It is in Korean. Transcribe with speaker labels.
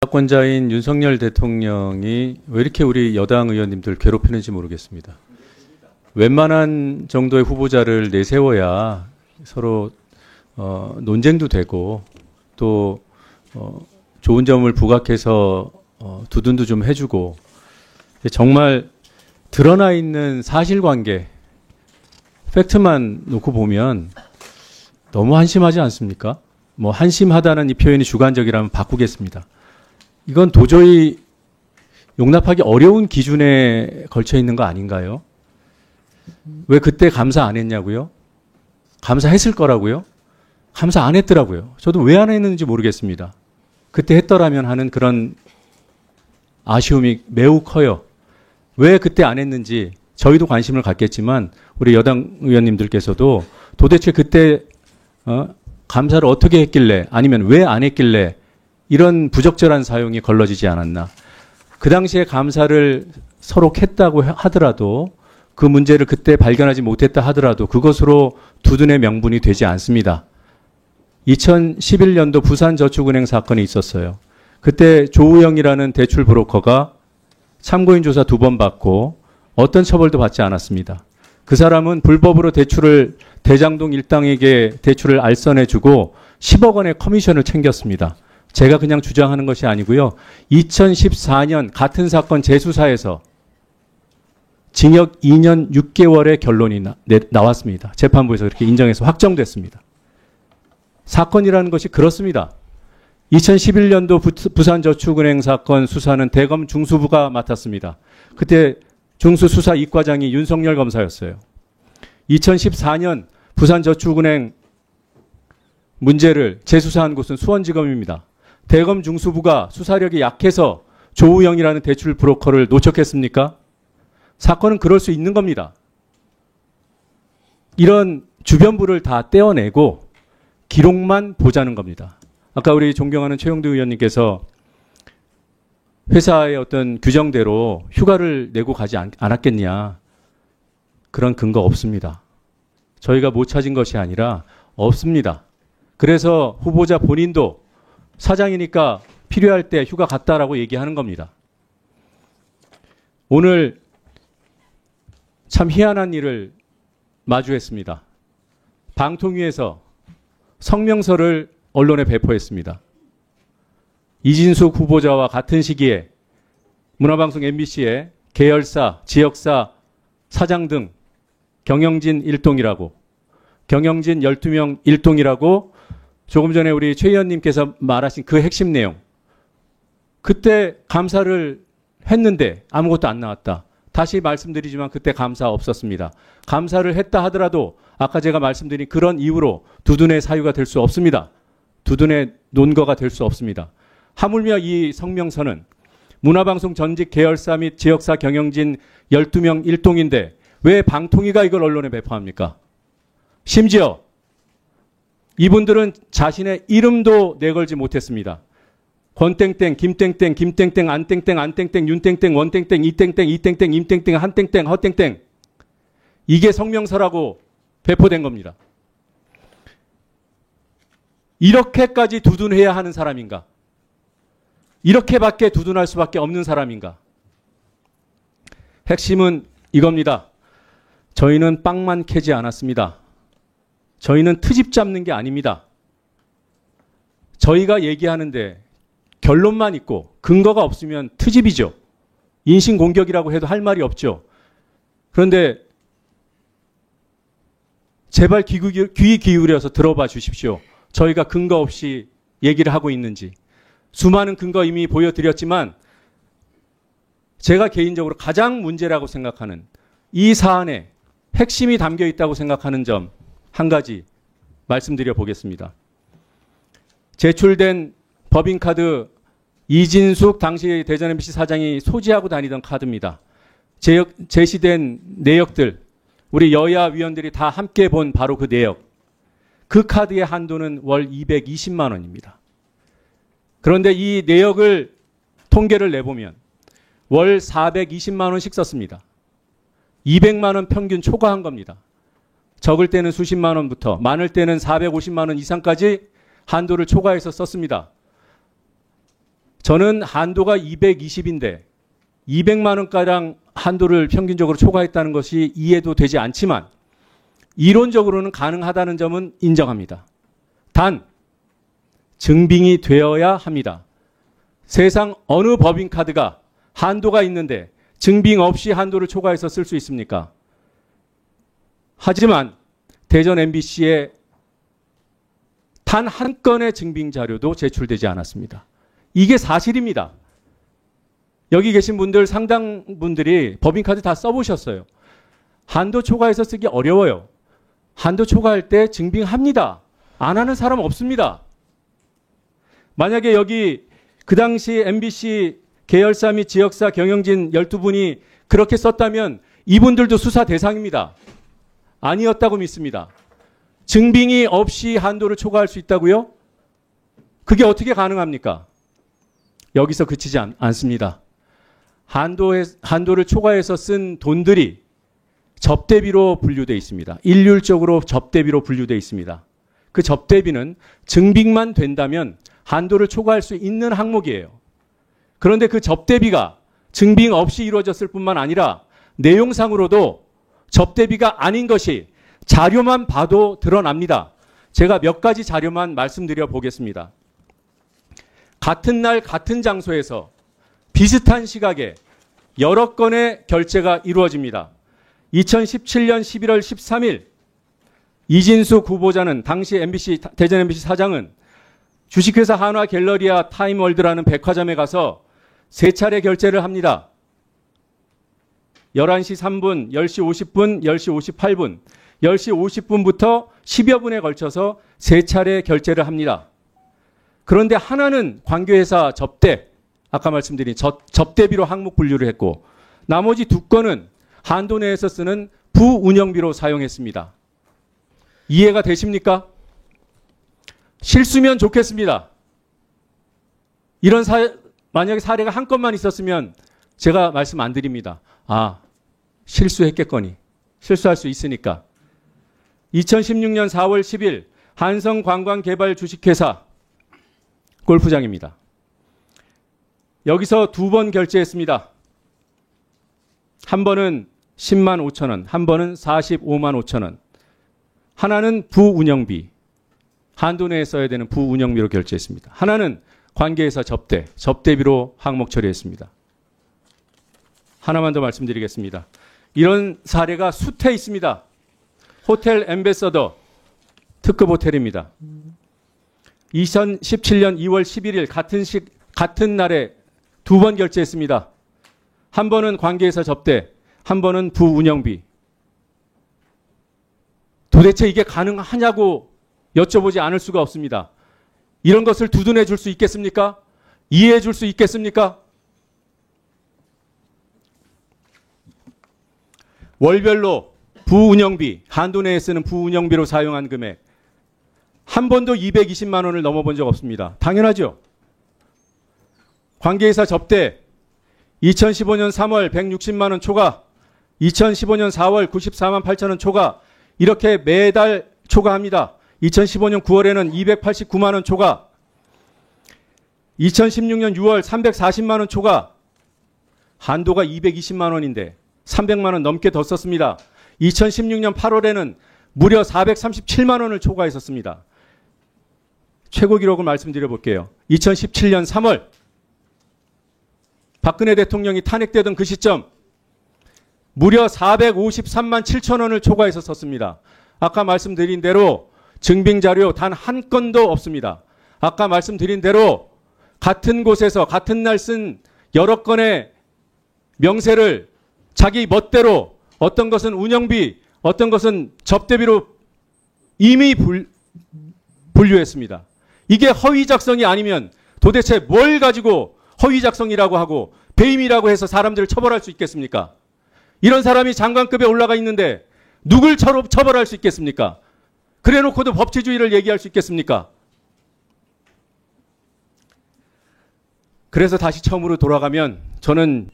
Speaker 1: 권자인 윤석열 대통령이 왜 이렇게 우리 여당 의원님들 괴롭히는지 모르겠습니다. 웬만한 정도의 후보자를 내세워야 서로 논쟁도 되고 또 좋은 점을 부각해서 두둔도 좀 해주고, 정말 드러나 있는 사실관계 팩트만 놓고 보면 너무 한심하지 않습니까? 뭐 한심하다는 이 표현이 주관적이라면 바꾸겠습니다. 이건 도저히 용납하기 어려운 기준에 걸쳐 있는 거 아닌가요? 왜 그때 감사 안 했냐고요? 감사했을 거라고요? 감사 안 했더라고요. 저도 왜 안 했는지 모르겠습니다. 그때 했더라면 하는 그런 아쉬움이 매우 커요. 왜 그때 안 했는지 저희도 관심을 갖겠지만 우리 여당 의원님들께서도 도대체 그때 감사를 어떻게 했길래, 아니면 왜 안 했길래 이런 부적절한 사용이 걸러지지 않았나. 그 당시에 감사를 서로 했다고 하더라도, 그 문제를 그때 발견하지 못했다 하더라도 그것으로 두둔의 명분이 되지 않습니다. 2011년도 부산저축은행 사건이 있었어요. 그때 조우영이라는 대출 브로커가 참고인 조사 2번 받고 어떤 처벌도 받지 않았습니다. 그 사람은 불법으로 대출을 대장동 일당에게 대출을 알선해주고 10억 원의 커미션을 챙겼습니다. 제가 그냥 주장하는 것이 아니고요. 2014년 같은 사건 재수사에서 징역 2년 6개월의 결론이 나왔습니다. 재판부에서 그렇게 인정해서 확정됐습니다. 사건이라는 것이 그렇습니다. 2011년도 부산저축은행 사건 수사는 대검 중수부가 맡았습니다. 그때 중수수사 이과장이 윤석열 검사였어요. 2014년 부산저축은행 문제를 재수사한 곳은 수원지검입니다. 대검 중수부가 수사력이 약해서 조우영이라는 대출 브로커를 노척했습니까? 사건은 그럴 수 있는 겁니다. 이런 주변부를 다 떼어내고 기록만 보자는 겁니다. 아까 우리 존경하는 최영두 의원님께서 회사의 어떤 규정대로 휴가를 내고 가지 않았겠냐. 그런 근거 없습니다. 저희가 못 찾은 것이 아니라 없습니다. 그래서 후보자 본인도 사장이니까 필요할 때 휴가 갔다라고 얘기하는 겁니다. 오늘 참 희한한 일을 마주했습니다. 방통위에서 성명서를 언론에 배포했습니다. 이진숙 후보자와 같은 시기에 문화방송 MBC에 계열사, 지역사, 사장 등 경영진 일동이라고, 경영진 12명 일동이라고 조금 전에 우리 최 의원님께서 말하신 그 핵심 내용. 그때 감사를 했는데 아무것도 안 나왔다. 다시 말씀드리지만 그때 감사 없었습니다. 감사를 했다 하더라도 아까 제가 말씀드린 그런 이유로 두둔의 사유가 될 수 없습니다. 두둔의 논거가 될 수 없습니다. 하물며 이 성명서는 문화방송 전직 계열사 및 지역사 경영진 12명 일동인데 왜 방통위가 이걸 언론에 배포합니까? 심지어 이분들은 자신의 이름도 내걸지 못했습니다. 권땡땡, 김땡땡, 김땡땡, 안땡땡, 안땡땡, 윤땡땡, 원땡땡, 이땡땡, 이땡땡, 임땡땡, 한땡땡, 허땡땡. 이게 성명서라고 배포된 겁니다. 이렇게까지 두둔해야 하는 사람인가? 이렇게밖에 두둔할 수밖에 없는 사람인가? 핵심은 이겁니다. 저희는 빵만 캐지 않았습니다. 저희는 트집 잡는 게 아닙니다. 저희가 얘기하는데 결론만 있고 근거가 없으면 트집이죠. 인신공격이라고 해도 할 말이 없죠. 그런데 제발 귀 기울여서 들어봐 주십시오. 저희가 근거 없이 얘기를 하고 있는지. 수많은 근거 이미 보여드렸지만 제가 개인적으로 가장 문제라고 생각하는 이 사안에 핵심이 담겨 있다고 생각하는 점 한 가지 말씀드려 보겠습니다. 제출된 법인카드 이진숙 당시 대전 MBC 사장이 소지하고 다니던 카드입니다. 제시된 내역들 우리 여야 위원들이 다 함께 본 바로 그 내역. 그 카드의 한도는 월 220만 원입니다. 그런데 이 내역을 통계를 내보면 월 420만 원씩 썼습니다. 200만 원 평균 초과한 겁니다. 적을 때는 수십만 원부터 많을 때는 450만 원 이상까지 한도를 초과해서 썼습니다. 저는 한도가 220인데 200만 원가량 한도를 평균적으로 초과했다는 것이 이해도 되지 않지만 이론적으로는 가능하다는 점은 인정합니다. 단 증빙이 되어야 합니다. 세상 어느 법인카드가 한도가 있는데 증빙 없이 한도를 초과해서 쓸 수 있습니까? 하지만 대전 MBC에 단 한 건의 증빙 자료도 제출되지 않았습니다. 이게 사실입니다. 여기 계신 분들 상당 분들이 법인카드 다 써보셨어요. 한도 초과해서 쓰기 어려워요. 한도 초과할 때 증빙합니다. 안 하는 사람 없습니다. 만약에 여기 그 당시 MBC 계열사 및 지역사 경영진 12분이 그렇게 썼다면 이분들도 수사 대상입니다. 아니었다고 믿습니다. 증빙이 없이 한도를 초과할 수 있다고요? 그게 어떻게 가능합니까? 여기서 그치지 않습니다. 한도를 초과해서 쓴 돈들이 접대비로 분류되어 있습니다. 일률적으로 접대비로 분류되어 있습니다. 그 접대비는 증빙만 된다면 한도를 초과할 수 있는 항목이에요. 그런데 그 접대비가 증빙 없이 이루어졌을 뿐만 아니라 내용상으로도 접대비가 아닌 것이 자료만 봐도 드러납니다. 제가 몇 가지 자료만 말씀드려 보겠습니다. 같은 날 같은 장소에서 비슷한 시각에 여러 건의 결제가 이루어집니다. 2017년 11월 13일 이진수 후보자는 당시 대전 MBC 사장은 주식회사 한화갤러리아 타임월드라는 백화점에 가서 3차례 결제를 합니다. 11시 3분, 10시 50분, 10시 58분, 10시 50분부터 10여 분에 걸쳐서 3차례 결제를 합니다. 그런데 하나는 관계회사 접대, 아까 말씀드린 접대비로 항목 분류를 했고 나머지 2건은 한도 내에서 쓰는 부운영비로 사용했습니다. 이해가 되십니까? 실수면 좋겠습니다. 만약에 사례가 한 건만 있었으면 제가 말씀 안 드립니다. 실수했겠거니. 실수할 수 있으니까. 2016년 4월 10일 한성관광개발 주식회사 골프장입니다. 여기서 2번 결제했습니다. 한 번은 10만 5천 원, 한 번은 45만 5천 원. 하나는 부운영비, 한도 내에 써야 되는 부운영비로 결제했습니다. 하나는 관계회사 접대비로 항목 처리했습니다. 하나만 더 말씀드리겠습니다. 이런 사례가 숱해 있습니다. 호텔 엠베서더 특급 호텔입니다. 2017년 2월 11일 같은 날에 2번 결제했습니다. 한 번은 관계회사 접대, 한 번은 부운영비. 도대체 이게 가능하냐고 여쭤보지 않을 수가 없습니다. 이런 것을 두둔해 줄 수 있겠습니까? 이해해 줄 수 있겠습니까? 월별로 부운영비, 한도 내에 쓰는 부운영비로 사용한 금액 한 번도 220만 원을 넘어본 적 없습니다. 당연하죠. 관계회사 접대 2015년 3월 160만 원 초과, 2015년 4월 94만 8천 원 초과, 이렇게 매달 초과합니다. 2015년 9월에는 289만 원 초과, 2016년 6월 340만 원 초과, 한도가 220만 원인데 300만 원 넘게 더 썼습니다. 2016년 8월에는 무려 437만 원을 초과했었습니다. 최고 기록을 말씀드려 볼게요. 2017년 3월 박근혜 대통령이 탄핵되던 그 시점 무려 453만 7천 원을 초과해서 썼습니다. 아까 말씀드린 대로 증빙자료 단 한 건도 없습니다. 아까 말씀드린 대로 같은 곳에서 같은 날 쓴 여러 건의 명세를 자기 멋대로 어떤 것은 운영비, 어떤 것은 접대비로 이미 분류했습니다. 이게 허위작성이 아니면 도대체 뭘 가지고 허위작성이라고 하고 배임이라고 해서 사람들을 처벌할 수 있겠습니까? 이런 사람이 장관급에 올라가 있는데 누굴 처벌할 수 있겠습니까? 그래놓고도 법치주의를 얘기할 수 있겠습니까? 그래서 다시 처음으로 돌아가면 저는